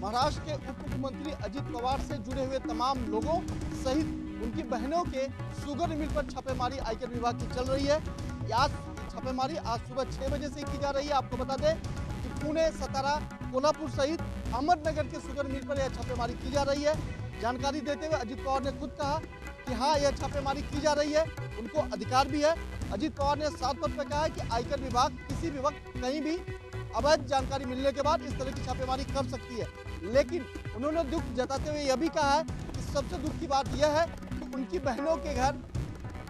महाराष्ट्र के उप मुख्यमंत्री अजित पवार से जुड़े हुए तमाम लोगों सहित उनकी बहनों के शुगर मिल पर छापेमारी आयकर विभाग की चल रही है। आज छापेमारी आज सुबह 6 बजे से की जा रही है। आपको बता दें कि पुणे, सतारा, कोल्हापुर सहित अहमदनगर के शुगर मिल पर यह छापेमारी की जा रही है। जानकारी देते हुए अजित पवार ने खुद कहा कि हाँ, यह छापेमारी की जा रही है, उनको अधिकार भी है। अजित पवार ने साफ तौर पर कहा है कि आयकर विभाग किसी भी वक्त कहीं भी अवैध जानकारी मिलने के बाद इस तरह की छापेमारी कर सकती है। लेकिन उन्होंने दुख जताते हुए यह भी कहा है कि सबसे दुख की बात यह है कि उनकी बहनों के घर,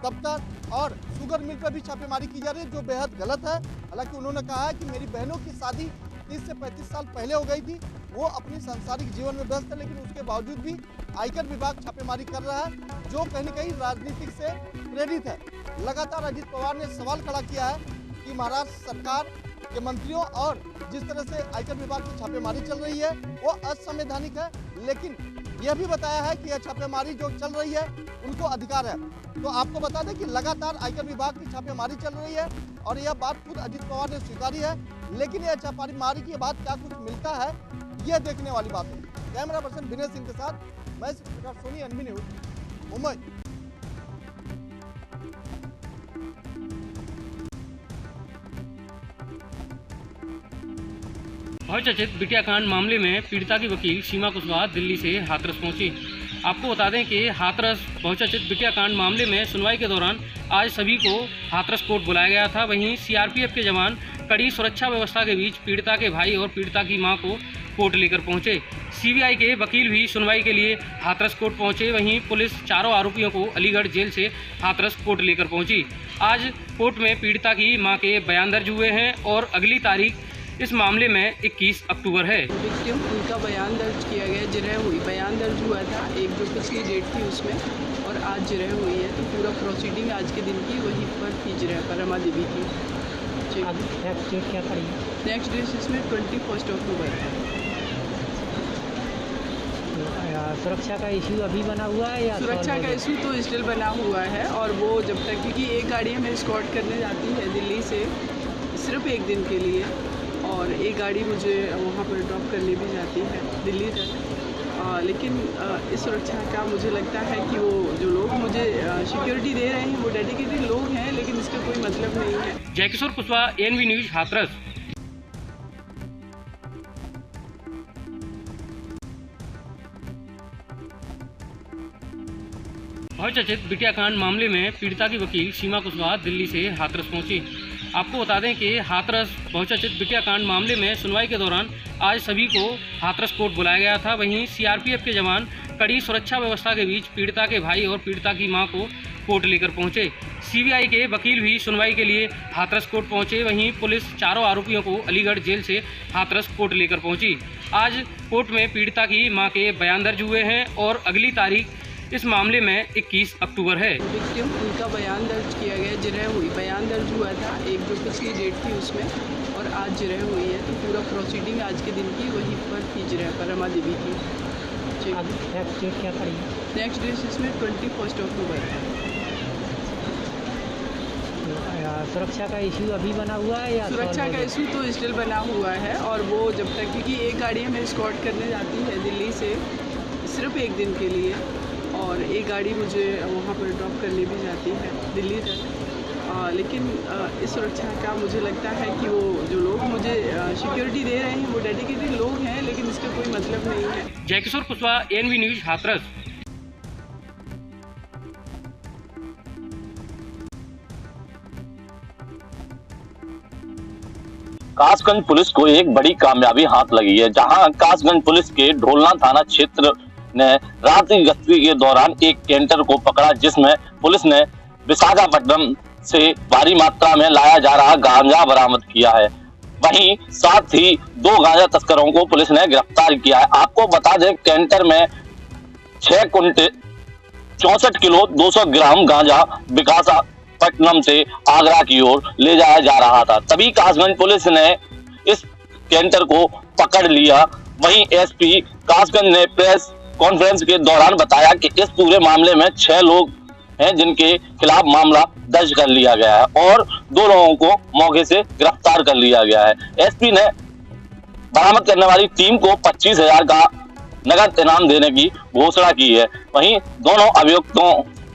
दफ्तर और शुगर मिल पर भी छापेमारी की जा रही है, जो बेहद गलत है। हालांकि उन्होंने कहा है कि मेरी बहनों की शादी 30 से 35 साल पहले हो गई थी, वो अपनी सांसारिक जीवन में व्यस्त है, लेकिन उसके बावजूद भी आयकर विभाग छापेमारी कर रहा है, जो कहीं न कहीं राजनीतिक से प्रेरित है। लगातार अजित पवार ने सवाल खड़ा किया है कि महाराष्ट्र सरकार के मंत्रियों और जिस तरह से आयकर विभाग की छापेमारी चल रही है वो असंवैधानिक है, लेकिन यह भी बताया है कि यह छापेमारी जो चल रही है उनको अधिकार है। तो आपको बता दें कि लगातार आयकर विभाग की छापेमारी चल रही है और यह बात खुद अजित पवार ने स्वीकारी है, लेकिन यह छापेमारी के बाद क्या कुछ मिलता है यह देखने वाली बात है। कैमरा पर्सन विनय सिंह के साथ मैं सोनी, एनबी न्यूज, मुंबई। बहुचर्चित बिटिया कांड मामले में पीड़िता की वकील सीमा कुशवाहा दिल्ली से हाथरस पहुंची। आपको बता दें कि हाथरस बहुचर्चित बिटिया कांड मामले में सुनवाई के दौरान आज सभी को हाथरस कोर्ट बुलाया गया था। वहीं सीआरपीएफ के जवान कड़ी सुरक्षा व्यवस्था के बीच पीड़िता के भाई और पीड़िता की मां को कोर्ट लेकर पहुंचे। सीबीआई के वकील भी सुनवाई के लिए हाथरस कोर्ट पहुंचे। वहीं पुलिस चारों आरोपियों को अलीगढ़ जेल से हाथरस कोर्ट लेकर पहुंची। आज कोर्ट में पीड़िता की मां के बयान दर्ज हुए हैं और अगली तारीख इस मामले में 21 अक्टूबर है। विक्टिम उनका बयान दर्ज किया गया, जिरह हुई, बयान दर्ज हुआ था, एक जो पिछली डेट थी उसमें, और आज जिरह हुई है। तो पूरा प्रोसीडिंग आज के दिन की वहीं पर थी, जिरह पर रमा देवी की। नेक्स्ट डेट क्या पड़ी? नेक्स्ट डेट इसमें 21 अक्टूबर है। सुरक्षा का इशू अभी बना हुआ है या सुरक्षा का इशू तो स्टिल बना हुआ है, और वो जब तक, क्योंकि एक गाड़ी हमें एस्कॉर्ट करने जाती है दिल्ली से सिर्फ एक दिन के लिए, और एक गाड़ी मुझे वहाँ पर ड्रॉप करने भी जाती है दिल्ली तक। लेकिन इस सुरक्षा का मुझे लगता है कि वो जो लोग मुझे सिक्योरिटी दे रहे हैं वो डेडिकेटेड लोग हैं, लेकिन इसका कोई मतलब नहीं है। Jaikishore Kushwaha, NV news, Hathras. बहुचर्चित बिटिया कांड मामले में पीड़िता की वकील सीमा कुशवाहा दिल्ली से हाथरस पहुंची। आपको बता दें कि हाथरस बहुचर्चित बिटिया कांड मामले में सुनवाई के दौरान आज सभी को हाथरस कोर्ट बुलाया गया था। वहीं सीआरपीएफ के जवान कड़ी सुरक्षा व्यवस्था के बीच पीड़िता के भाई और पीड़िता की मां को कोर्ट लेकर पहुंचे। सीबीआई के वकील भी सुनवाई के लिए हाथरस कोर्ट पहुंचे। वहीं पुलिस चारों आरोपियों को अलीगढ़ जेल से हाथरस कोर्ट लेकर पहुंची। आज कोर्ट में पीड़िता की मां के बयान दर्ज हुए हैं और अगली तारीख इस मामले में 21 अक्टूबर है। विक्टिम उनका बयान दर्ज किया गया, जिरह हुई, बयान दर्ज हुआ था, एक जो पिछली डेट थी उसमें, और आज जिरह हुई है। तो पूरा प्रोसीडिंग आज के दिन की वहीं पर थी, जिरह पर रमा देवी की। नेक्स्ट डेट क्या पड़ी? नेक्स्ट डेट इसमें 21 अक्टूबर है। सुरक्षा का इशू अभी बना हुआ है या सुरक्षा का इशू तो स्टिल बना हुआ है, और वो जब तक, क्योंकि एक गाड़ी हमें एस्कॉर्ट करने जाती है दिल्ली से सिर्फ एक दिन के लिए, और एक गाड़ी मुझे वहाँ पर ड्रॉप करने भी जाती है दिल्ली तक। लेकिन इस सुरक्षा का मुझे लगता है कि वो जो लोग मुझे सिक्योरिटी दे रहे हैं वो डेडिकेटेड लोग हैं, लेकिन इसका कोई मतलब नहीं है। Jaikishore Kushwaha, NV news, Hathras. Kasganj police को एक बड़ी कामयाबी हाथ लगी है, जहां कासगंज पुलिस के ढोलना थाना क्षेत्र ने रात्रि गश्ती के दौरान एक कैंटर को पकड़ा, जिसमें पुलिस ने विशाखापट्टनम से भारी मात्रा में लाया जा रहा गांजा बरामद किया है। वहीं साथ ही 2 गांजा तस्करों को पुलिस ने गिरफ्तार किया है। आपको बता दें, कैंटर में 6 कुंटल 64 किलो 200 ग्राम गांजा विशाखापट्टनम से आगरा की ओर ले जाया जा रहा था। तभी कासगंज पुलिस ने इस कैंटर को पकड़ लिया। वहीं एसपी कासगंज ने प्रेस कॉन्फ्रेंस के दौरान बताया कि इस पूरे मामले में 6 लोग हैं जिनके खिलाफ मामला दर्ज कर लिया गया है और 2 लोगों को मौके से गिरफ्तार कर लिया गया है। एसपी ने बरामद करने वाली टीम को 25,000 का नगद इनाम देने की घोषणा की है। वहीं दोनों अभियुक्तों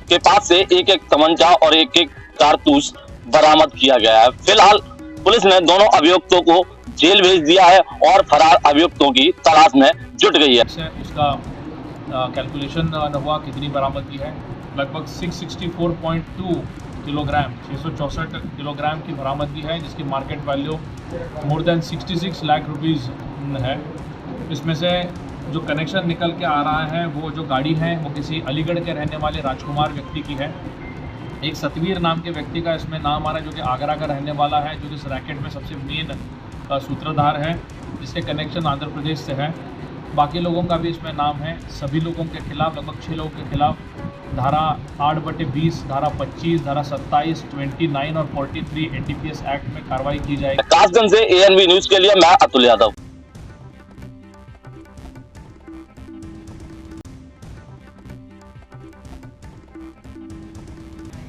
के पास से एक तमंचा और एक कारतूस बरामद किया गया है। फिलहाल पुलिस ने दोनों अभियुक्तों को जेल भेज दिया है और फरार अभियुक्तों की तलाश में जुट गई है। उसका कैलकुलेशन हुआ कितनी बरामदगी है, लगभग 664.2 किलोग्राम 664 किलोग्राम की बरामदगी है, जिसकी market value more than 66 lakh rupees है। इसमें से जो कनेक्शन निकल के आ रहा है वो जो गाड़ी है वो किसी अलीगढ़ के रहने वाले राजकुमार व्यक्ति की है। एक सतवीर नाम के व्यक्ति का इसमें नाम आ रहा है जो कि आगरा का रहने वाला है, जो इस रैकेट में सबसे मेन सूत्रधार है, जिसके कनेक्शन आंध्र प्रदेश से है। बाकी लोगों का भी इसमें नाम है। सभी लोगों के खिलाफ, लगभग 6 लोगों के खिलाफ धारा 8/20, धारा 25, धारा 27, 29 और 43 एनडीपीएस एक्ट में कार्रवाई की जाएगी। कासगंज से एएनबी न्यूज के लिए मैं अतुल यादव।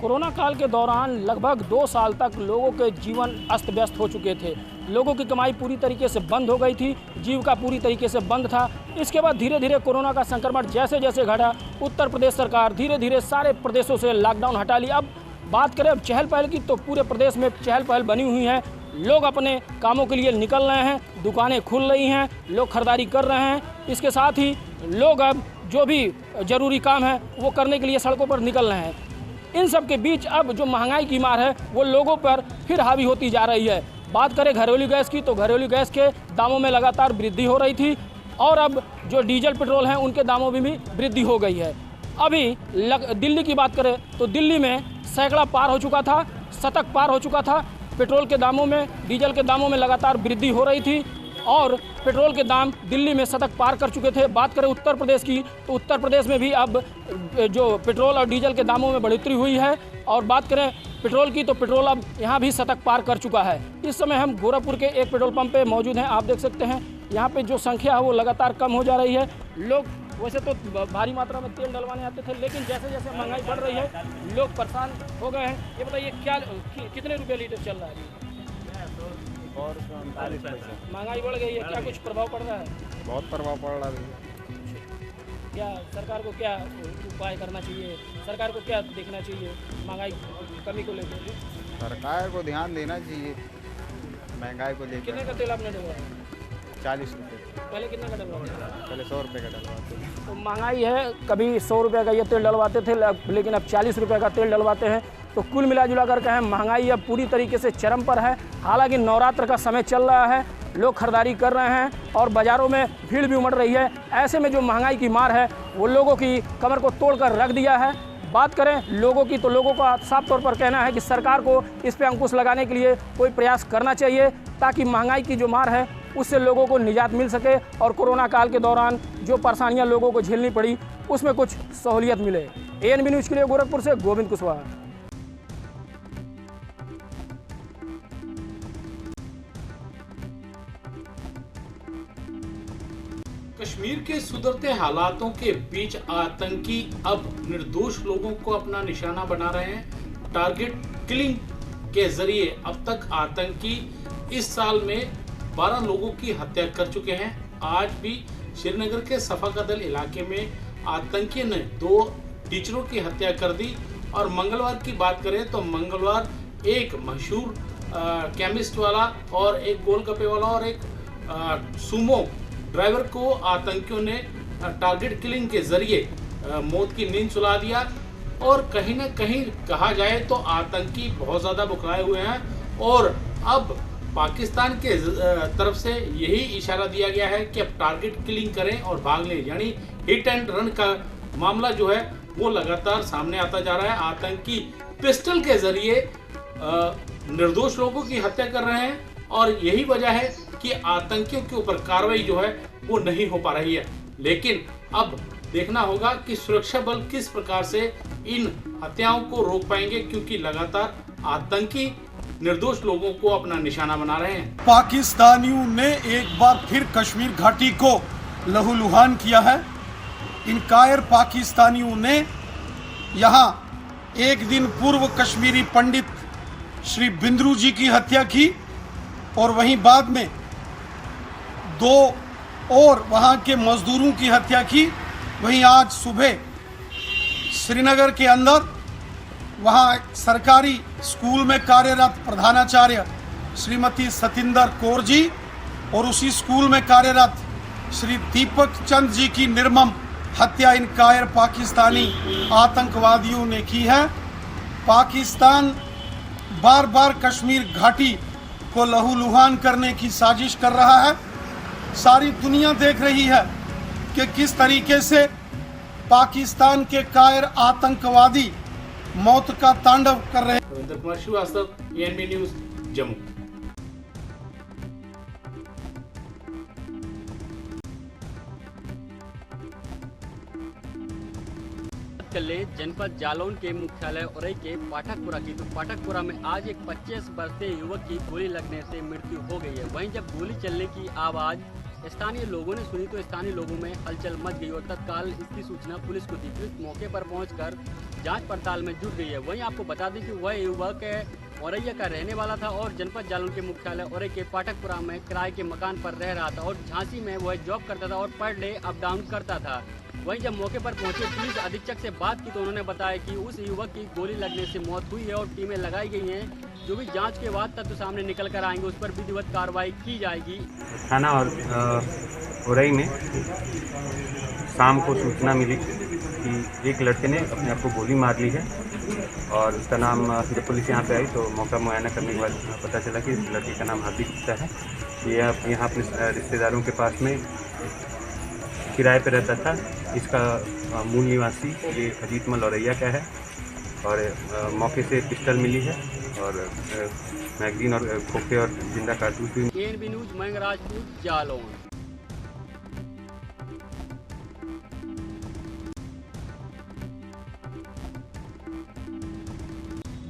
कोरोना काल के दौरान लगभग 2 साल तक लोगों के जीवन अस्त व्यस्त हो चुके थे। लोगों की कमाई पूरी तरीके से बंद हो गई थी, जीविका पूरी तरीके से बंद था। इसके बाद धीरे धीरे कोरोना का संक्रमण जैसे जैसे घटा, उत्तर प्रदेश सरकार धीरे धीरे सारे प्रदेशों से लॉकडाउन हटा लिया। अब बात करें अब चहल पहल की, तो पूरे प्रदेश में चहल पहल बनी हुई है। लोग अपने कामों के लिए निकल रहे हैं, दुकानें खुल रही हैं, लोग खरीदारी कर रहे हैं। इसके साथ ही लोग अब जो भी ज़रूरी काम है वो करने के लिए सड़कों पर निकल रहे हैं। इन सब के बीच अब जो महंगाई की मार है वो लोगों पर फिर हावी होती जा रही है। बात करें घरेलू गैस की, तो घरेलू गैस के दामों में लगातार वृद्धि हो रही थी और अब जो डीजल पेट्रोल हैं उनके दामों में भी वृद्धि हो गई है। अभी दिल्ली की बात करें तो दिल्ली में सैकड़ा पार हो चुका था, शतक पार हो चुका था। पेट्रोल के दामों में, डीजल के दामों में लगातार वृद्धि हो रही थी और पेट्रोल के दाम दिल्ली में शतक पार कर चुके थे। बात करें उत्तर प्रदेश की, तो उत्तर प्रदेश में भी अब जो पेट्रोल और डीजल के दामों में बढ़ोतरी हुई है। और बात करें पेट्रोल की, तो पेट्रोल अब यहाँ भी शतक पार कर चुका है। इस समय हम गोरखपुर के एक पेट्रोल पंप पे मौजूद हैं। आप देख सकते हैं यहाँ पे जो संख्या है वो लगातार कम हो जा रही है। लोग वैसे तो भारी मात्रा में तेल डलवाने आते थे, लेकिन जैसे जैसे महंगाई बढ़ रही है लोग परेशान हो गए हैं। ये बताइए क्या कितने रुपये लीटर चल रहा है? महंगाई बढ़ गई है, क्या कुछ प्रभाव पड़ रहा है? बहुत प्रभाव पड़ रहा है। क्या सरकार को क्या उपाय करना चाहिए, सरकार को क्या देखना चाहिए महंगाई कमी को लेकर? सरकार को ध्यान देना चाहिए महंगाई को लेकर। कितने का तेल आपने डलवाया? 40 रुपये। पहले कितने का डलवाते? पहले 100 रुपये का डलवाते थे। तो महंगाई है, कभी 100 रुपये का ये तेल डलवाते थे, लेकिन अब 40 रुपये का तेल डलवाते हैं। तो कुल मिला जुला कर कहें महंगाई अब पूरी तरीके से चरम पर है। हालांकि नवरात्र का समय चल रहा है, लोग खरीदारी कर रहे हैं और बाज़ारों में भीड़ भी उमड़ रही है। ऐसे में जो महंगाई की मार है वो लोगों की कमर को तोड़कर रख दिया है। बात करें लोगों की, तो लोगों का साफ तौर पर कहना है कि सरकार को इस पर अंकुश लगाने के लिए कोई प्रयास करना चाहिए, ताकि महंगाई की जो मार है उससे लोगों को निजात मिल सके और कोरोना काल के दौरान जो परेशानियां लोगों को झेलनी पड़ी उसमें कुछ सहूलियत मिले। एएनबी न्यूज़ के लिए गोरखपुर से गोविंद कुशवाहा। कश्मीर के सुधरते हालातों के बीच आतंकी अब निर्दोष लोगों को अपना निशाना बना रहे हैं। टारगेट किलिंग के जरिए अब तक आतंकी इस साल में 12 लोगों की हत्या कर चुके हैं। आज भी श्रीनगर के सफाकदल इलाके में आतंकी ने 2 टीचरों की हत्या कर दी। और मंगलवार की बात करें तो मंगलवार एक मशहूर केमिस्ट वाला और एक गोलगप्पे वाला और एक सुमो ड्राइवर को आतंकियों ने टारगेट किलिंग के जरिए मौत की नींद सुला दिया। और कहीं ना कहीं कहा जाए तो आतंकी बहुत ज़्यादा बुखलाए हुए हैं और अब पाकिस्तान के तरफ से यही इशारा दिया गया है कि अब टारगेट किलिंग करें और भाग लें, यानी हिट एंड रन का मामला जो है वो लगातार सामने आता जा रहा है। आतंकी पिस्टल के जरिए निर्दोष लोगों की हत्या कर रहे हैं और यही वजह है कि आतंकियों के ऊपर कार्रवाई जो है वो नहीं हो पा रही है। लेकिन अब देखना होगा कि सुरक्षा बल किस प्रकार से इन हत्याओं को रोक पाएंगे, क्योंकि लगातार आतंकी निर्दोष लोगों को अपना निशाना बना रहे हैं। पाकिस्तानियों ने एक बार फिर कश्मीर घाटी को लहूलुहान किया है। इन कायर पाकिस्तानियों ने यहाँ एक दिन पूर्व कश्मीरी पंडित श्री बिंद्रू जी की हत्या की और वहीं बाद में 2 और वहां के मजदूरों की हत्या की। वहीं आज सुबह श्रीनगर के अंदर वहां सरकारी स्कूल में कार्यरत प्रधानाचार्य श्रीमती सतिंदर कौर जी और उसी स्कूल में कार्यरत श्री दीपक चंद जी की निर्मम हत्या इन कायर पाकिस्तानी आतंकवादियों ने की है। पाकिस्तान बार बार कश्मीर घाटी को लहूलुहान करने की साजिश कर रहा है। सारी दुनिया देख रही है कि किस तरीके से पाकिस्तान के कायर आतंकवादी मौत का तांडव कर रहे हैं। Ravindra Kumar Srivastava, ANB news, Jammu. चले जनपद जालौन के मुख्यालय उरई के पाठकपुरा की। तो पाठकपुरा में आज एक 25 वर्षीय युवक की गोली लगने से मृत्यु हो गई है। वहीं जब गोली चलने की आवाज़ स्थानीय लोगों ने सुनी तो स्थानीय लोगों में हलचल मच गई और तत्काल इसकी सूचना पुलिस को दी। पुलिस मौके पर पहुंचकर जांच पड़ताल में जुट गई है। वहीं आपको बता दें कि वह युवक औरैया का रहने वाला था और जनपद जालौन के मुख्यालय औरई के पाठकपुरा में किराए के मकान पर रह रहा था और झांसी में वह जॉब करता था और पर डे अप डाउन करता था। वहीं जब मौके पर पहुंचे पुलिस अधीक्षक से बात की तो उन्होंने बताया कि उस युवक की गोली लगने से मौत हुई है और टीमें लगाई गई हैं। जो भी जांच के बाद तथ्य सामने निकल कर आएंगे उस पर विधिवत कार्रवाई की जाएगी। थाना और उरई में शाम को सूचना मिली कि एक लड़के ने अपने आप को गोली मार ली है और उसका नाम, जब पुलिस यहाँ पे आई तो मौका मुआयना करने के बाद पता चला कि इस लड़के का नाम हार्दिक गुप्ता है। यह यहाँ अपने रिश्तेदारों के पास में किराए पे रहता था। इसका मूल निवासी ये अजीतमल औरैया का है और मौके से पिस्टल मिली है और मैगजीन और खोखे और जिंदा कारतूस भी। ANB news, Mayank Rajput, Jalaun.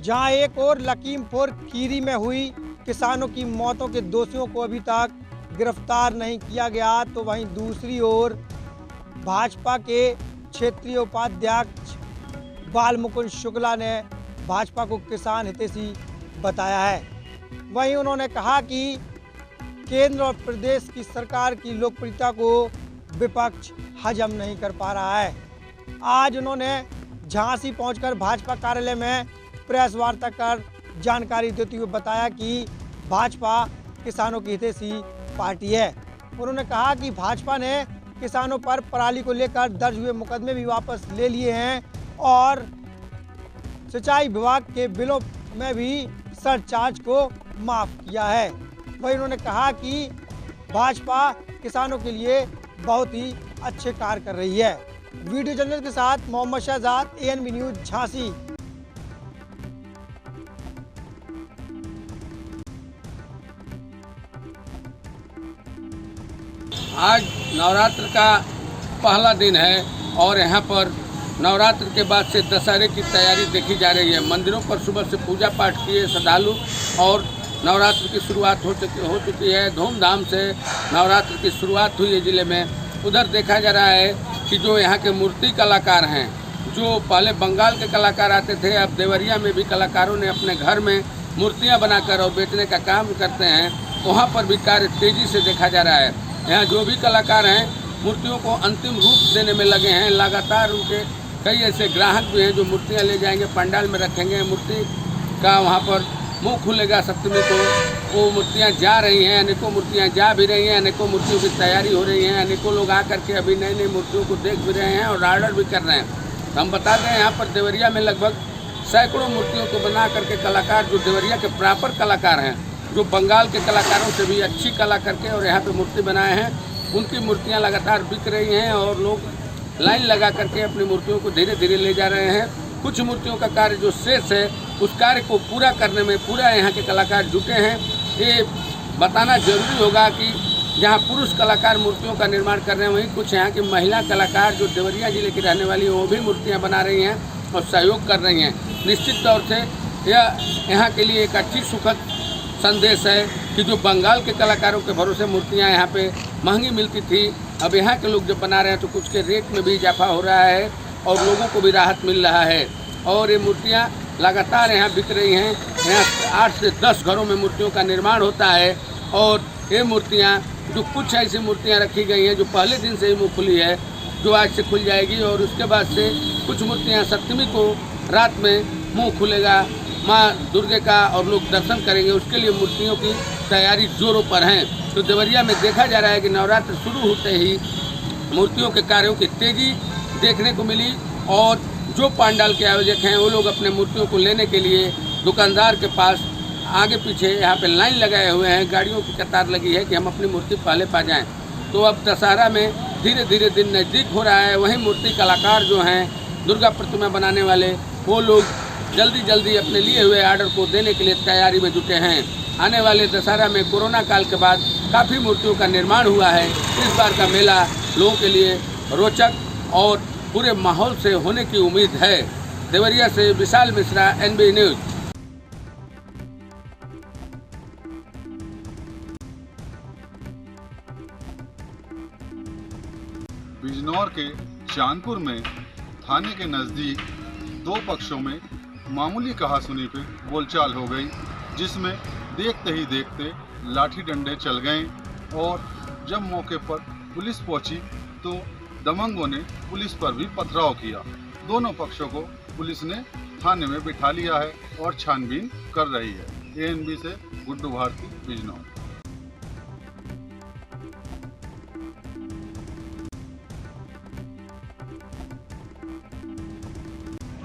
जहां एक और लखीमपुर खीरी में हुई किसानों की मौतों के दोषियों को अभी तक गिरफ्तार नहीं किया गया, तो वहीं दूसरी ओर भाजपा के क्षेत्रीय उपाध्यक्ष बाल मुकुंद शुक्ला ने भाजपा को किसान हितैषी बताया है। वहीं उन्होंने कहा कि केंद्र और प्रदेश की सरकार की लोकप्रियता को विपक्ष हजम नहीं कर पा रहा है। आज उन्होंने झांसी पहुंचकर भाजपा कार्यालय में प्रेस वार्ता कर जानकारी देते हुए बताया कि भाजपा किसानों की हितैषी पार्टी है। उन्होंने कहा कि भाजपा ने किसानों पर पराली को लेकर दर्ज हुए मुकदमे भी वापस ले लिए हैं और सिंचाई विभाग के बिलों में भी सरचार्ज को माफ किया है। वहीं उन्होंने कहा कि भाजपा किसानों के लिए बहुत ही अच्छे कार्य कर रही है। वीडियो जर्नलिस्ट के साथ मोहम्मद शहजाद, एएनबी न्यूज, झांसी। आज नवरात्र का पहला दिन है और यहाँ पर नवरात्र के बाद से दशहरे की तैयारी देखी जा रही है। मंदिरों पर सुबह से पूजा पाठ किए श्रद्धालु और नवरात्र की शुरुआत हो चुकी है। धूमधाम से नवरात्र की शुरुआत हुई है ज़िले में। उधर देखा जा रहा है कि जो यहाँ के मूर्ति कलाकार हैं, जो पहले बंगाल के कलाकार आते थे, अब देवरिया में भी कलाकारों ने अपने घर में मूर्तियाँ बनाकर और बेचने का काम करते हैं। वहाँ पर भी कार्य तेज़ी से देखा जा रहा है। यहाँ जो भी कलाकार हैं मूर्तियों को अंतिम रूप देने में लगे हैं। लगातार उनके कई ऐसे ग्राहक भी हैं जो मूर्तियाँ ले जाएंगे, पंडाल में रखेंगे, मूर्ति का वहाँ पर मुंह खुलेगा सप्तमी को। वो मूर्तियाँ जा रही हैं, अनेकों मूर्तियाँ जा भी रही हैं, अनेकों मूर्तियों की तैयारी हो रही है। अनेकों लोग आकर के अभी नई नई मूर्तियों को देख भी रहे हैं और ऑर्डर भी कर रहे हैं। हम बता दें यहाँ पर देवरिया में लगभग सैकड़ों मूर्तियों को बना करके कलाकार जो देवरिया के प्रॉपर कलाकार हैं, जो बंगाल के कलाकारों से भी अच्छी कला करके और यहाँ पे मूर्ति बनाए हैं, उनकी मूर्तियाँ लगातार बिक रही हैं और लोग लाइन लगा करके अपनी मूर्तियों को धीरे धीरे ले जा रहे हैं। कुछ मूर्तियों का कार्य जो शेष है उस कार्य को पूरा करने में पूरा यहाँ के कलाकार जुटे हैं। ये बताना जरूरी होगा कि जहाँ पुरुष कलाकार मूर्तियों का निर्माण कर रहे हैं, वहीं कुछ यहाँ की महिला कलाकार जो देवरिया जिले की रहने वाली हैं वो भी मूर्तियाँ बना रही हैं और सहयोग कर रही हैं। निश्चित तौर से यह यहाँ के लिए एक अच्छी सुखद संदेश है कि जो बंगाल के कलाकारों के भरोसे मूर्तियाँ यहाँ पे महंगी मिलती थी, अब यहाँ के लोग जब बना रहे हैं तो कुछ के रेट में भी इजाफा हो रहा है और लोगों को भी राहत मिल रहा है। और ये मूर्तियाँ लगातार यहाँ बिक रही हैं। यहाँ 8 से 10 घरों में मूर्तियों का निर्माण होता है और ये मूर्तियाँ जो कुछ ऐसी मूर्तियाँ रखी गई हैं जो पहले दिन से ही मुँह खुली है, जो आज से खुल जाएगी, और उसके बाद से कुछ मूर्तियाँ सप्तमी को रात में मुँह खुलेगा माँ दुर्गे का और लोग दर्शन करेंगे। उसके लिए मूर्तियों की तैयारी जोरों पर हैं। तो देवरिया में देखा जा रहा है कि नवरात्र शुरू होते ही मूर्तियों के कार्यों की तेजी देखने को मिली और जो पंडाल के आयोजक हैं वो लोग अपने मूर्तियों को लेने के लिए दुकानदार के पास आगे पीछे यहाँ पे लाइन लगाए हुए हैं। गाड़ियों की कतार लगी है कि हम अपनी मूर्ति पहले पा जाएं। तो अब दशहरा में धीरे धीरे दिन नज़दीक हो रहा है। वहीं मूर्ति कलाकार जो हैं दुर्गा प्रतिमा बनाने वाले, वो लोग जल्दी जल्दी अपने लिए हुए आर्डर को देने के लिए तैयारी में जुटे हैं। आने वाले दशहरा में कोरोना काल के बाद काफ़ी मूर्तियों का निर्माण हुआ है। इस बार का मेला लोगों के लिए रोचक और पूरे माहौल से होने की उम्मीद है। देवरिया से विशाल मिश्रा, NB न्यूज़। बिजनौर के चांदपुर में थाने के नज़दीक दो पक्षों में मामूली कहासुनी पे बोलचाल हो गई, जिसमें देखते ही देखते लाठी डंडे चल गए और जब मौके पर पुलिस पहुंची तो दबंगों ने पुलिस पर भी पथराव किया। दोनों पक्षों को पुलिस ने थाने में बिठा लिया है और छानबीन कर रही है। ANB से गुड्डू भारती, बिजनौर।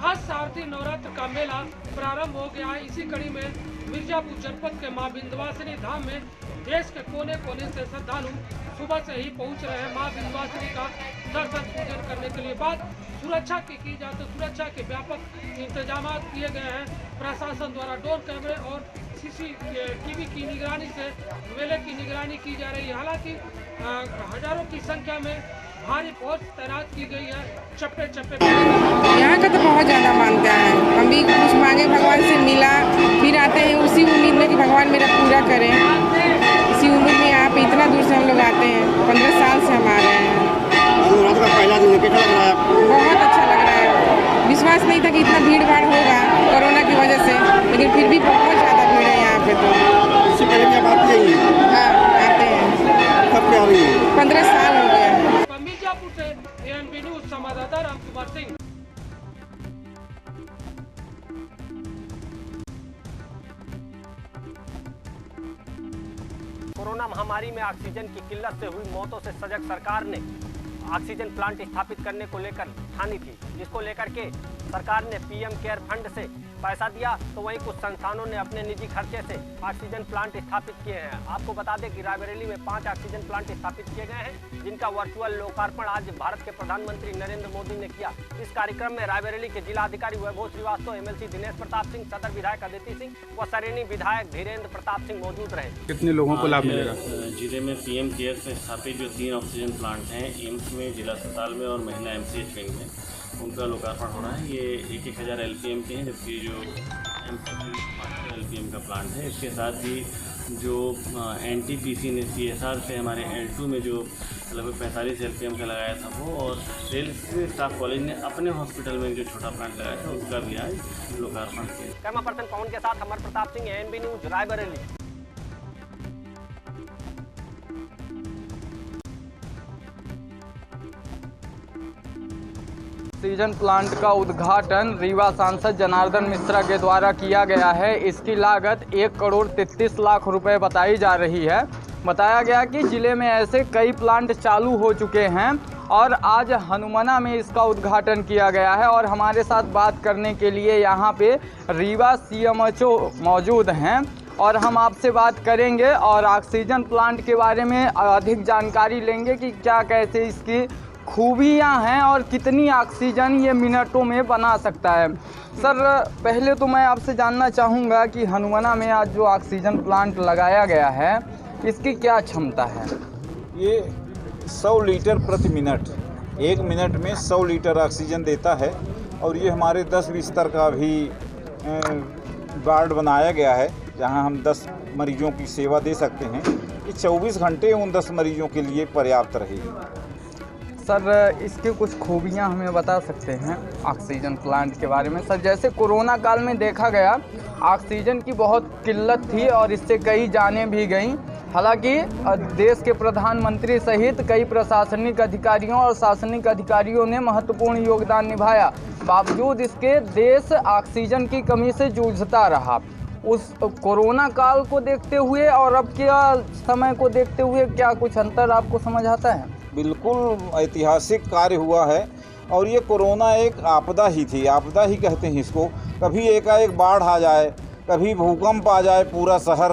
आज शारदीय नवरात्र का मेला प्रारंभ हो गया है। इसी कड़ी में मिर्जापुर जनपद के मां विंध्यवासिनी धाम में देश के कोने कोने से श्रद्धालु सुबह से ही पहुंच रहे हैं मां विंध्यवासिनी का दर्शन पूजन करने के लिए। बात सुरक्षा की जाए तो सुरक्षा के व्यापक इंतजाम किए गए हैं। प्रशासन द्वारा ड्रोन कैमरे और CCTV की निगरानी से मेले की निगरानी की जा रही है। हालांकि हजारों की संख्या में भारी फौज तैनात की गई है। चप्पे चप्पे यहाँ का तो बहुत ज़्यादा मानता है। हम भी कुछ मांगे भगवान से मिला, फिर आते हैं उसी उम्मीद में कि भगवान मेरा पूरा करें। इसी उम्मीद में यहाँ पे इतना दूर से हम लोग आते हैं। 15 साल से हम आ रहे हैं। पहला दिन कैसा लग रहा है? बहुत अच्छा लग रहा है। विश्वास नहीं था कि इतना भीड़ भाड़ होगा कोरोना की वजह से, लेकिन फिर भी बहुत ज़्यादा भीड़ है यहाँ पे। तो इससे पहले भी आप आते हैं? हाँ, आते हैं। कब से आ रही है? 15 साल हो गया। मिर्जापुर से ANB न्यूज़ संवाददाता रामकुमार सिंह। कोरोना महामारी में ऑक्सीजन की किल्लत से हुई मौतों से सजग सरकार ने ऑक्सीजन प्लांट स्थापित करने को लेकर ठानी थी, जिसको लेकर के सरकार ने PM केयर फंड से पैसा दिया। तो वहीं कुछ संस्थानों ने अपने निजी खर्चे से ऑक्सीजन प्लांट स्थापित किए हैं। आपको बता दें कि रायबरेली में 5 ऑक्सीजन प्लांट स्थापित किए गए हैं, जिनका वर्चुअल लोकार्पण आज भारत के प्रधानमंत्री नरेंद्र मोदी ने किया। इस कार्यक्रम में रायबरेली के जिलाधिकारी वैभव श्रीवास्तव, MLC दिनेश प्रताप सिंह, सदर विधायक अदिति सिंह व सरेनी विधायक धीरेन्द्र प्रताप सिंह मौजूद रहे। कितने लोगों को लाभ मिलेगा? जिले में PM केयर से स्थापित जो 3 ऑक्सीजन प्लांट हैं, एम्स में, जिला अस्पताल में और महिला MCH विंग में, उनका लोकार्पण हो रहा है। ये 1-1000 LPM के हैं, जबकि जो MCH LPM का प्लांट है। इसके साथ ही जो NTPC ने CSR से हमारे L2 में जो लगभग 45 LPM का लगाया था वो, और रेल स्टाफ कॉलेज ने अपने हॉस्पिटल में जो छोटा प्लांट लगाया था उसका भी आज लोकार्पण किया। कैमरा पर्सन पवन के साथ Amar Pratap Singh, ANB news, Raebareli. Oxygen plant का उद्घाटन रीवा सांसद जनार्दन मिश्रा के द्वारा किया गया है। इसकी लागत 1 करोड़ 33 लाख रुपए बताई जा रही है। बताया गया कि जिले में ऐसे कई प्लांट चालू हो चुके हैं और आज हनुमाना में इसका उद्घाटन किया गया है। और हमारे साथ बात करने के लिए यहाँ पे रीवा CMHO मौजूद हैं और हम आपसे बात करेंगे और ऑक्सीजन प्लांट के बारे में अधिक जानकारी लेंगे कि क्या कैसे इसकी खूबियाँ हैं और कितनी ऑक्सीजन ये मिनटों में बना सकता है। सर, पहले तो मैं आपसे जानना चाहूँगा कि हनुमाना में आज जो ऑक्सीजन प्लांट लगाया गया है इसकी क्या क्षमता है? ये 100 लीटर प्रति मिनट, 1 मिनट में 100 लीटर ऑक्सीजन देता है। और ये हमारे 10 बिस्तर का भी वार्ड बनाया गया है, जहाँ हम 10 मरीजों की सेवा दे सकते हैं। ये 24 घंटे उन 10 मरीजों के लिए पर्याप्त रहेगी। सर, इसके कुछ खूबियां हमें बता सकते हैं ऑक्सीजन प्लांट के बारे में? सर, जैसे कोरोना काल में देखा गया ऑक्सीजन की बहुत किल्लत थी और इससे कई जानें भी गईं। हालांकि देश के प्रधानमंत्री सहित कई प्रशासनिक अधिकारियों और शासनिक अधिकारियों ने महत्वपूर्ण योगदान निभाया, बावजूद इसके देश ऑक्सीजन की कमी से जूझता रहा। उस कोरोना काल को देखते हुए और अब के समय को देखते हुए क्या कुछ अंतर आपको समझ आता है? बिल्कुल ऐतिहासिक कार्य हुआ है और ये कोरोना एक आपदा ही थी, आपदा ही कहते हैं इसको। कभी एकाएक बाढ़ आ जाए, कभी भूकंप आ जाए, पूरा शहर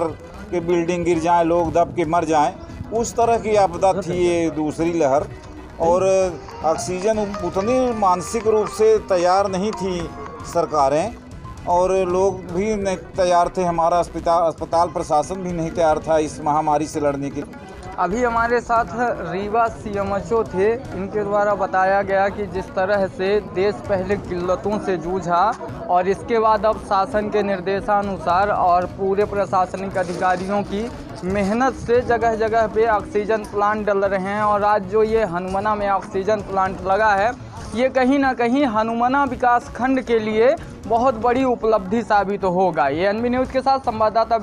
के बिल्डिंग गिर जाएं, लोग दब के मर जाएं, उस तरह की आपदा थी ये दूसरी लहर। और ऑक्सीजन उतनी मानसिक रूप से तैयार नहीं थी सरकारें और लोग भी नहीं तैयार थे, हमारा अस्पताल प्रशासन भी नहीं तैयार था इस महामारी से लड़ने के लिए। अभी हमारे साथ रीवा CMHO थे, इनके द्वारा बताया गया कि जिस तरह से देश पहले किल्लतों से जूझा और इसके बाद अब शासन के निर्देशानुसार और पूरे प्रशासनिक अधिकारियों की मेहनत से जगह जगह पे ऑक्सीजन प्लांट डल रहे हैं। और आज जो ये हनुमना में ऑक्सीजन प्लांट लगा है, ये कहीं ना कहीं हनुमना विकास खंड के लिए बहुत बड़ी उपलब्धि साबित होगा। ये NB न्यूज़ के साथ संवाददाता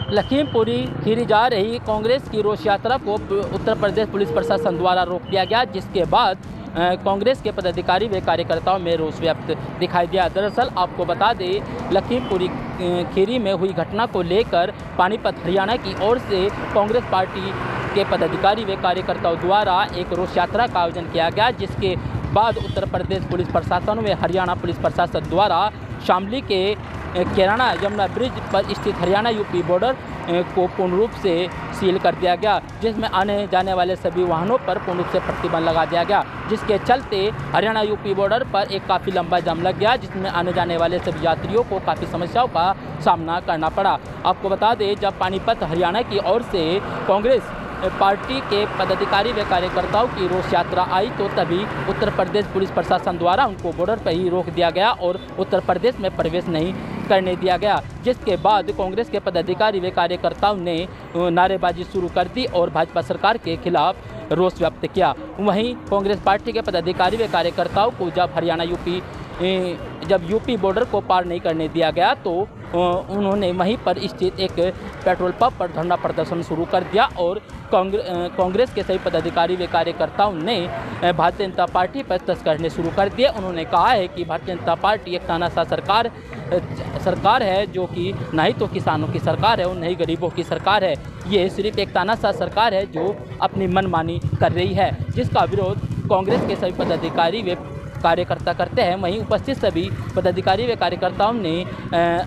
लखीमपुरी खीरी जा रही कांग्रेस की रोष यात्रा को उत्तर प्रदेश पुलिस प्रशासन द्वारा रोक दिया गया, जिसके बाद कांग्रेस के पदाधिकारी व कार्यकर्ताओं में रोष व्यक्त दिखाई दिया। दरअसल आपको बता दें, लखीमपुरी खीरी में हुई घटना को लेकर पानीपत हरियाणा की ओर से कांग्रेस पार्टी के पदाधिकारी व कार्यकर्ताओं द्वारा एक रोष यात्रा का आयोजन किया गया, जिसके बाद उत्तर प्रदेश पुलिस प्रशासन व हरियाणा पुलिस प्रशासन द्वारा शामली के कैराना यमुना ब्रिज पर स्थित हरियाणा यूपी बॉर्डर को पूर्ण रूप से सील कर दिया गया, जिसमें आने जाने वाले सभी वाहनों पर पूर्ण रूप से प्रतिबंध लगा दिया गया, जिसके चलते हरियाणा यूपी बॉर्डर पर एक काफ़ी लंबा जाम लग गया, जिसमें आने जाने वाले सभी यात्रियों को काफ़ी समस्याओं का सामना करना पड़ा। आपको बता दें, जब पानीपत हरियाणा की ओर से कांग्रेस पार्टी के पदाधिकारी व कार्यकर्ताओं की रोष यात्रा आई, तो तभी उत्तर प्रदेश पुलिस प्रशासन द्वारा उनको बॉर्डर पर ही रोक दिया गया और उत्तर प्रदेश में प्रवेश नहीं करने दिया गया, जिसके बाद कांग्रेस के पदाधिकारी व कार्यकर्ताओं ने नारेबाजी शुरू कर दी और भाजपा सरकार के खिलाफ रोष व्यक्त किया। वहीं कांग्रेस पार्टी के पदाधिकारी व कार्यकर्ताओं को जब यूपी बॉर्डर को पार नहीं करने दिया गया, तो उन्होंने वहीं पर स्थित एक पेट्रोल पंप पर धरना प्रदर्शन शुरू कर दिया और कांग्रेस के सभी पदाधिकारी व कार्यकर्ताओं ने भारतीय जनता पार्टी पर तंज करने शुरू कर दिए। उन्होंने कहा है कि भारतीय जनता पार्टी एक तानाशाह सरकार है, जो कि न ही तो किसानों की सरकार है और न ही गरीबों की सरकार है। ये सिर्फ एक तानाशाह सरकार है जो अपनी मनमानी कर रही है, जिसका विरोध कांग्रेस के सभी पदाधिकारी व कार्यकर्ता करते हैं। वहीं उपस्थित सभी पदाधिकारी व कार्यकर्ताओं ने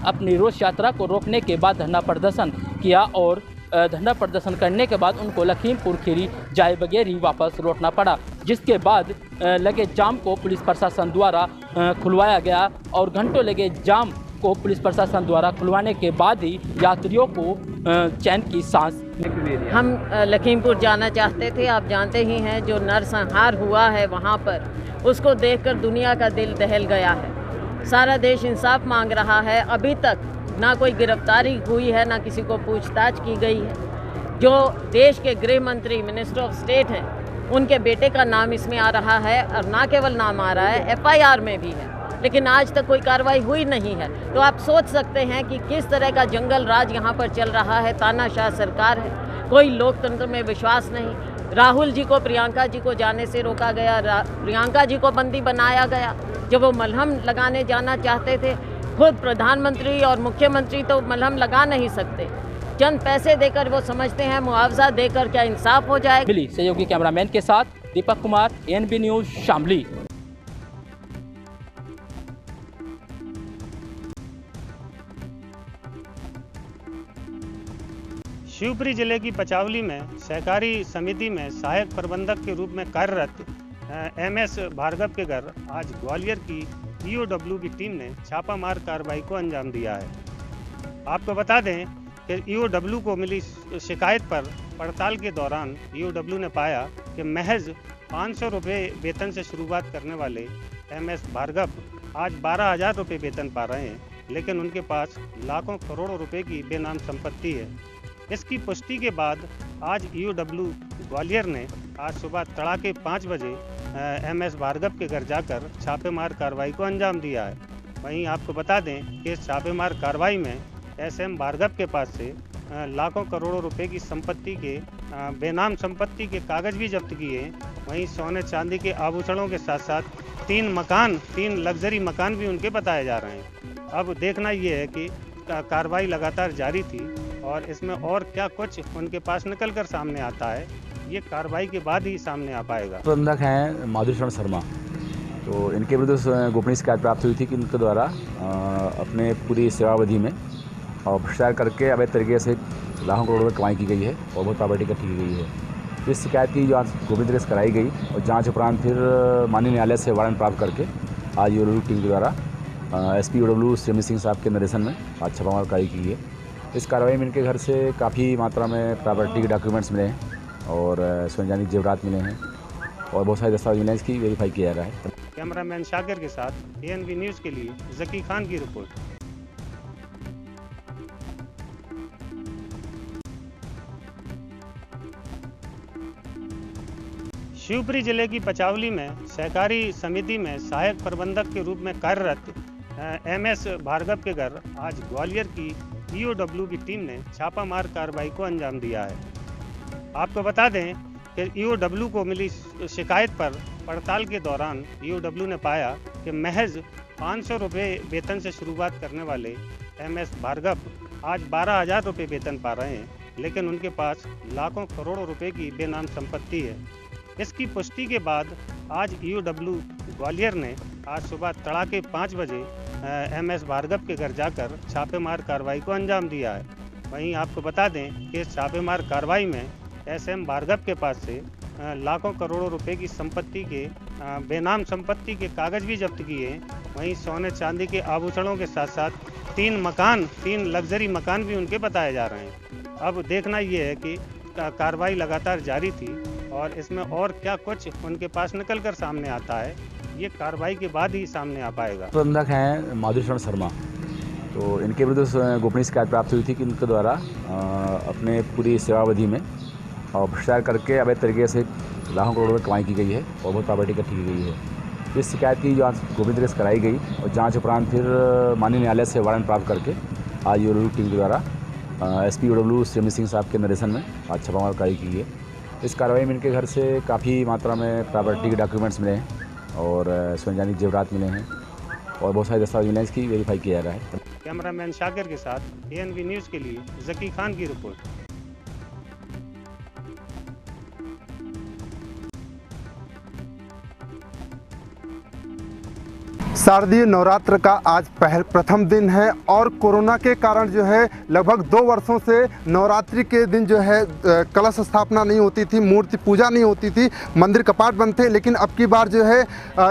अपनी रोष यात्रा को रोकने के बाद धरना प्रदर्शन किया और धरना प्रदर्शन करने के बाद उनको लखीमपुर खीरी जाए बगैर ही वापस लौटना पड़ा, जिसके बाद लगे जाम को पुलिस प्रशासन द्वारा खुलवाया गया और घंटों लगे जाम को पुलिस प्रशासन द्वारा खुलवाने के बाद ही यात्रियों को चैन की सांस। हम लखीमपुर जाना चाहते थे। आप जानते ही हैं जो नरसंहार हुआ है वहाँ पर, उसको देखकर दुनिया का दिल दहल गया है। सारा देश इंसाफ मांग रहा है। अभी तक ना कोई गिरफ्तारी हुई है, ना किसी को पूछताछ की गई है। जो देश के गृह मंत्री मिनिस्टर ऑफ स्टेट हैं, उनके बेटे का नाम इसमें आ रहा है और ना केवल नाम आ रहा है, FIR में भी है, लेकिन आज तक कोई कार्रवाई हुई नहीं है। तो आप सोच सकते हैं कि किस तरह का जंगल राज यहाँ पर चल रहा है। तानाशाह सरकार है, कोई लोकतंत्र में विश्वास नहीं। राहुल जी को, प्रियंका जी को जाने से रोका गया, प्रियंका जी को बंदी बनाया गया जब वो मलहम लगाने जाना चाहते थे। खुद प्रधानमंत्री और मुख्यमंत्री तो मलहम लगा नहीं सकते, चंद पैसे देकर वो समझते हैं मुआवजा देकर क्या इंसाफ हो जाए। मिली सहयोगी कैमरामैन के साथ दीपक कुमार, NB न्यूज़ शामली। शिवपुरी जिले की पचावली में सहकारी समिति में सहायक प्रबंधक के रूप में कार्यरत MS भार्गव के घर आज ग्वालियर की EOW की टीम ने छापामार कार्रवाई को अंजाम दिया है। आपको बता दें कि EOW को मिली शिकायत पर पड़ताल के दौरान EOW ने पाया कि महज 500 रुपये वेतन से शुरुआत करने वाले MS भार्गव आज 12,000 रुपये वेतन पा रहे हैं। लेकिन उनके पास लाखों करोड़ों रुपए की बेनाम संपत्ति है। इसकी पुष्टि के बाद आज ईओडब्ल्यू ग्वालियर ने आज सुबह तड़ाके 5 बजे एमएस भार्गव के घर जाकर छापेमार कार्रवाई को अंजाम दिया है। वहीं आपको बता दें कि इस छापेमार कार्रवाई में एसएम भार्गव के पास से लाखों करोड़ों रुपए की संपत्ति के बेनाम संपत्ति के कागज भी जब्त किए हैं। वहीं सोने चांदी के आभूषणों के साथ साथ 3 लग्जरी मकान भी उनके बताए जा रहे हैं। अब देखना ये है कि कार्रवाई लगातार जारी थी और इसमें और क्या कुछ उनके पास निकल कर सामने आता है, ये कार्रवाई के बाद ही सामने आ पाएगा। प्रबंधक हैं माधुरी शर्मा, तो इनके विरुद्ध गोपनीय शिकायत प्राप्त हुई थी कि इनके द्वारा अपने पूरी सेवावधि में और भ्रष्टाचार करके अवैध तरीके से लाखों करोड़ रुपये कमाई की गई है और बहुत प्रॉपर्टी इकट्ठी की गई है। इस शिकायत की जांच गोपनीय तरीके से कराई गई और जांच उपरांत फिर माननीय न्यायालय से वारंट प्राप्त करके आज ईओडब्ल्यू टीम के द्वारा एसपी ईओडब्ल्यू श्री सिंह साहब के निर्देशन में आज छापामार कार्रवाई की है। इस कार्रवाई में इनके घर से काफ़ी मात्रा में प्रॉपर्टी के डॉक्यूमेंट्स मिले हैं और सोने जेवरात मिले हैं और बहुत सारे दस्तावेज मिले हैं। इसकी वेरीफाई किया जा रहा है। कैमरामैन शाकिर के साथ एएनबी न्यूज़ के लिए जकी खान की रिपोर्ट। शिवपुरी जिले की पचावली में सहकारी समिति में सहायक प्रबंधक के रूप में कार्यरत एमएस भार्गव के घर आज ग्वालियर की ईओडब्ल्यू की टीम ने छापामार कार्रवाई को अंजाम दिया है। आपको बता दें कि ईओडब्ल्यू को मिली शिकायत पर पड़ताल के दौरान ईओडब्ल्यू ने पाया कि महज 500 रुपये वेतन से शुरुआत करने वाले एमएस भार्गव आज 12,000 रुपये वेतन पा रहे हैं, लेकिन उनके पास लाखों करोड़ों रुपए की बेनाम संपत्ति है। इसकी पुष्टि के बाद आज ईओडब्ल्यू ग्वालियर ने आज सुबह तड़ाके 5 बजे एमएस भार्गव के घर जाकर छापेमार कार्रवाई को अंजाम दिया है। वहीं आपको बता दें कि इस छापेमार कार्रवाई में एसएम भार्गव के पास से लाखों करोड़ों रुपए की संपत्ति के बेनाम संपत्ति के कागज भी जब्त किए हैं। वहीं सोने चांदी के आभूषणों के साथ साथ 3 लग्जरी मकान भी उनके बताए जा रहे हैं। अब देखना ये है कि कार्रवाई लगातार जारी थी और इसमें और क्या कुछ उनके पास निकल कर सामने आता है, ये कार्रवाई के बाद ही सामने आ पाएगा। प्रबंधक हैं माधुरी शर्मा, तो इनके विरुद्ध गोपनीय शिकायत प्राप्त हुई थी कि इनके द्वारा अपने पूरी सेवावधि में और भ्रष्टाचार करके अवैध तरीके से लाखों करोड़ रुपये कमाई की गई है और बहुत प्रॉपर्टी इकट्ठी की गई है। इस शिकायत की जांच गोपनीय तरीके से कराई गई और जांच उपरांत फिर माननीय न्यायालय से वारंट प्राप्त करके आज ईओडब्ल्यू टीम के द्वारा एसपी ईओडब्ल्यू श्री सिंह साहब के निर्देशन में आज छापामार कार्रवाई की है। इस कार्रवाई में इनके घर से काफ़ी मात्रा में प्रॉपर्टी के डॉक्यूमेंट्स मिले हैं और सोने जेवरात मिले हैं और बहुत सारे दस्तावेज मिले हैं। इसकी वेरीफाई किया जा रहा है। कैमरामैन शाकिर के साथ एएनबी न्यूज़ के लिए जकी खान की रिपोर्ट। शारदीय नवरात्र का आज प्रथम दिन है और कोरोना के कारण जो है लगभग 2 वर्षों से नवरात्रि के दिन जो है कलश स्थापना नहीं होती थी, मूर्ति पूजा नहीं होती थी, मंदिर कपाट बंद थे। लेकिन अब की बार जो है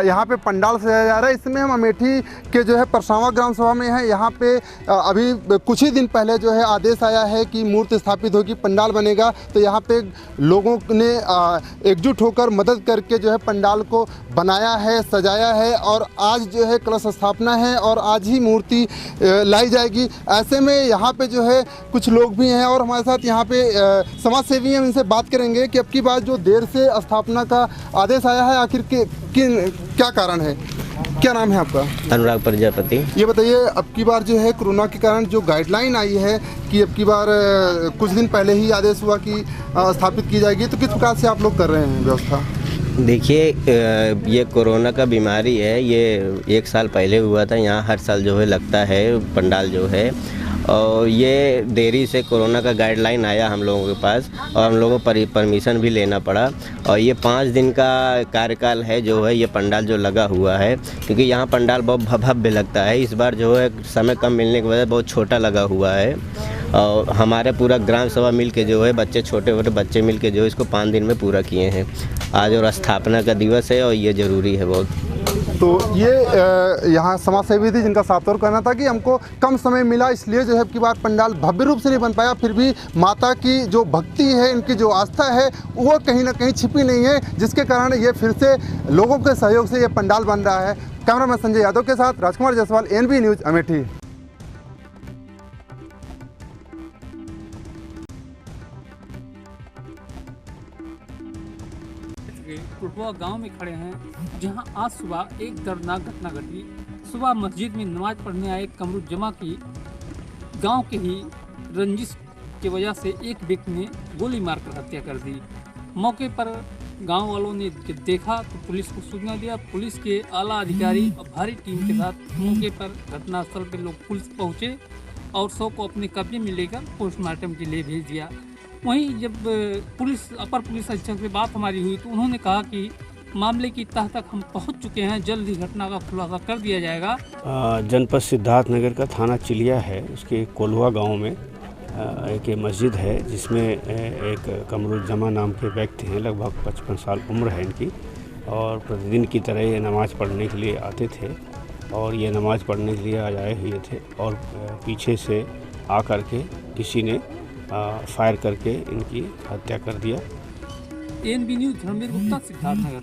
यहाँ पे पंडाल सजाया जा रहा है। इसमें हम अमेठी के जो है परसावा ग्राम सभा में हैं। यहाँ पे अभी कुछ ही दिन पहले जो है आदेश आया है कि मूर्ति स्थापित होगी, पंडाल बनेगा। तो यहाँ पे लोगों ने एकजुट होकर मदद करके जो है पंडाल को बनाया है, सजाया है और आज जो है कलश स्थापना है और आज ही मूर्ति लाई जाएगी। ऐसे में यहाँ पे जो है कुछ लोग भी हैं और हमारे साथ यहाँ पे समाज सेवी हैं, इनसे बात करेंगे कि अब की बार जो देर से स्थापना का आदेश आया है आखिर क्या कारण है। क्या नाम है आपका? अनुराग प्रजापति। ये बताइए, अब की बार जो है कोरोना के कारण जो गाइडलाइन आई है कि अब की बार कुछ दिन पहले ही आदेश हुआ कि स्थापित की जाएगी, तो किस प्रकार से आप लोग कर रहे हैं व्यवस्था? देखिए, ये कोरोना का बीमारी है, ये 1 साल पहले हुआ था। यहाँ हर साल जो है लगता है पंडाल जो है, और ये देरी से कोरोना का गाइडलाइन आया हम लोगों के पास और हम लोगों को परमिशन भी लेना पड़ा। और ये 5 दिन का कार्यकाल है जो है ये पंडाल जो लगा हुआ है, क्योंकि यहाँ पंडाल बहुत भव्य लगता है। इस बार जो है समय कम मिलने की वजह से बहुत छोटा लगा हुआ है और हमारे पूरा ग्राम सभा मिल के जो है छोटे छोटे बच्चे मिल के जो इसको 5 दिन में पूरा किए हैं। आज और स्थापना का दिवस है और ये ज़रूरी है बहुत। तो ये यहाँ समाज सेवी थी जिनका साफ तौर कहना था कि हमको कम समय मिला, इसलिए जो है की बार पंडाल भव्य रूप से नहीं बन पाया। फिर भी माता की जो भक्ति है, इनकी जो आस्था है, वो कहीं ना कहीं छिपी नहीं है, जिसके कारण ये फिर से लोगों के सहयोग से ये पंडाल बन रहा है। कैमरामैन संजय यादव के साथ राजकुमार जायसवाल, एएनबी न्यूज़, अमेठी। कोल्हुआ गांव में खड़े हैं, जहां आज सुबह एक दर्दनाक घटना घटी। सुबह मस्जिद में नमाज पढ़ने आए कमरू जमा की गांव के ही रंजिश की वजह से एक व्यक्ति ने गोली मारकर हत्या कर दी। मौके पर गांव वालों ने जब देखा तो पुलिस को सूचना दिया। पुलिस के आला अधिकारी और भारी टीम के साथ मौके पर घटनास्थल पर लोग पुलिस पहुंचे और शव को अपने कब्जे में लेकर पोस्टमार्टम के लिए भेज दिया। वहीं जब अपर पुलिस अधीक्षक से बात हमारी हुई तो उन्होंने कहा कि मामले की तह तक हम पहुंच चुके हैं, जल्द ही घटना का खुलासा कर दिया जाएगा। जनपद सिद्धार्थनगर का थाना चिलिया है, उसके कोल्हुआ गांव में एक मस्जिद है जिसमें एक कमरुज्जमा नाम के व्यक्ति हैं, लगभग 55 साल उम्र है इनकी, और प्रतिदिन की तरह ये नमाज़ पढ़ने के लिए आते थे और ये नमाज़ पढ़ने के लिए आए हुए थे और पीछे से आकर के किसी ने फायर करके इनकी हत्या कर दिया। NB news Dharmveer Gupta, Siddharthnagar.